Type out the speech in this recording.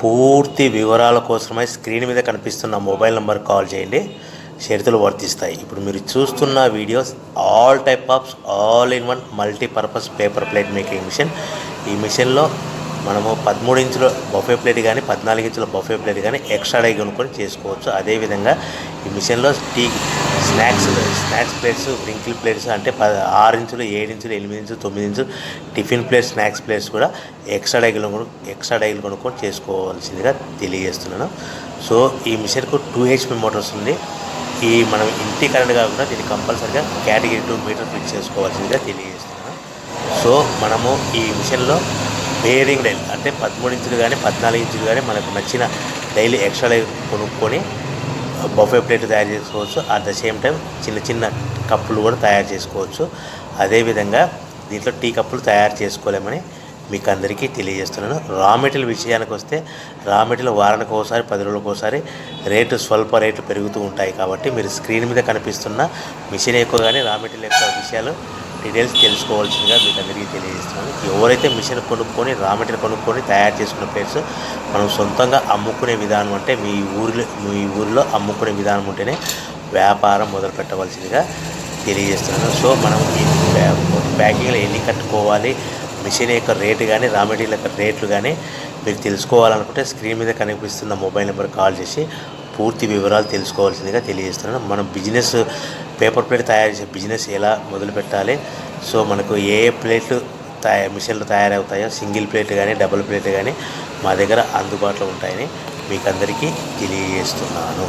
పూర్తి వివరాల కోసమై స్క్రీన్ మీద కనిపిస్తున్న మొబైల్ నెంబర్ కాల్ చేయండి. షరతులు వర్తిస్తాయి. ఇప్పుడు మీరు చూస్తున్న videos all type of all in one multipurpose paper plate making machine. ఈ మిషన్లో మనము 13 ఇంచుల బఫే ప్లేట్ కానీ 14 ఇంచుల బఫే ప్లేట్ కానీ ఎక్స్ట్రా డై కొనుక్కొని చేసుకోవచ్చు. అదేవిధంగా ఈ మిషన్లో స్నాక్స్ ప్లేట్స్, రింకిల్ ప్లేట్స్ అంటే 6 ఇంచులు, 7 ఇంచులు, 8 ఇంచులు, 9 ఇంచులు టిఫిన్ ప్లేట్స్, స్నాక్స్ ప్లేట్స్ కూడా ఎక్స్ట్రా డైలు కొనుక్కొని చేసుకోవాల్సిందిగా తెలియజేస్తున్నాను. సో ఈ మిషన్కు 2 HP మోటార్స్ ఉంది. ఈ మనం ఇంటి కరెంట్ కాకుండా దీన్ని కంపల్సరీగా కేటగిరీ 2 మీటర్ ఫిక్స్ చేసుకోవాల్సిందిగా తెలియజేస్తున్నాను. సో మనము ఈ మిషన్లో బేరింగ్ డైల్ అంటే 13 ఇంచులు కానీ 14 ఇంచులు కానీ మనకు నచ్చిన డైలీ ఎక్స్ట్రా డై కొనుక్కొని బఫే ప్లేట్ తయారు చేసుకోవచ్చు. అట్ ద సేమ్ టైం చిన్న చిన్న కప్పులు కూడా తయారు చేసుకోవచ్చు. అదేవిధంగా దీంట్లో టీ కప్పులు తయారు చేసుకోలేమని మీకు అందరికీ తెలియజేస్తున్నాను. రా మెటీరియల్ విషయానికి వస్తే రా మెటీరియల్ వారానికి ఒకసారి 10 రోజులకు ఒకసారి స్వల్ప రేట్లు పెరుగుతూ ఉంటాయి. కాబట్టి మీరు స్క్రీన్ మీద కనిపిస్తున్న మిషన్ ఎక్కువ కానీ రా మెటీరియల్ యొక్క విషయాలు డీటెయిల్స్ తెలుసుకోవాల్సిందిగా మీకు అందరికీ తెలియజేస్తున్నాను. ఎవరైతే మిషన్ కొనుక్కొని రా మెటీరియల్ కొనుక్కొని తయారు చేసుకున్న ప్లేట్స్ మనం సొంతంగా అమ్ముకునే విధానం అంటే మీ ఊరిలో అమ్ముకునే విధానం ఉంటేనే వ్యాపారం మొదలు పెట్టవలసిందిగా తెలియజేస్తున్నాను. సో మనం ఈ ప్యాకింగ్లో ఎన్ని కట్టుకోవాలి, మిషన్ యొక్క రేటు కానీ రా మెటీరియల్ యొక్క రేట్లు కానీ మీరు తెలుసుకోవాలనుకుంటే స్క్రీన్ మీద కనిపిస్తున్న మొబైల్ నెంబర్ కాల్ చేసి పూర్తి వివరాలు తెలుసుకోవాల్సిందిగా తెలియజేస్తున్నాను. మనం బిజినెస్ పేపర్ ప్లేట్ తయారు చేసే బిజినెస్ ఎలా మొదలు పెట్టాలి, సో మనకు ఏ ప్లేట్లు మిషన్లు తయారవుతాయో సింగిల్ ప్లేట్ కానీ డబుల్ ప్లేట్ కానీ మా దగ్గర అందుబాటులో ఉంటాయని మీకు అందరికీ తెలియజేస్తున్నాను.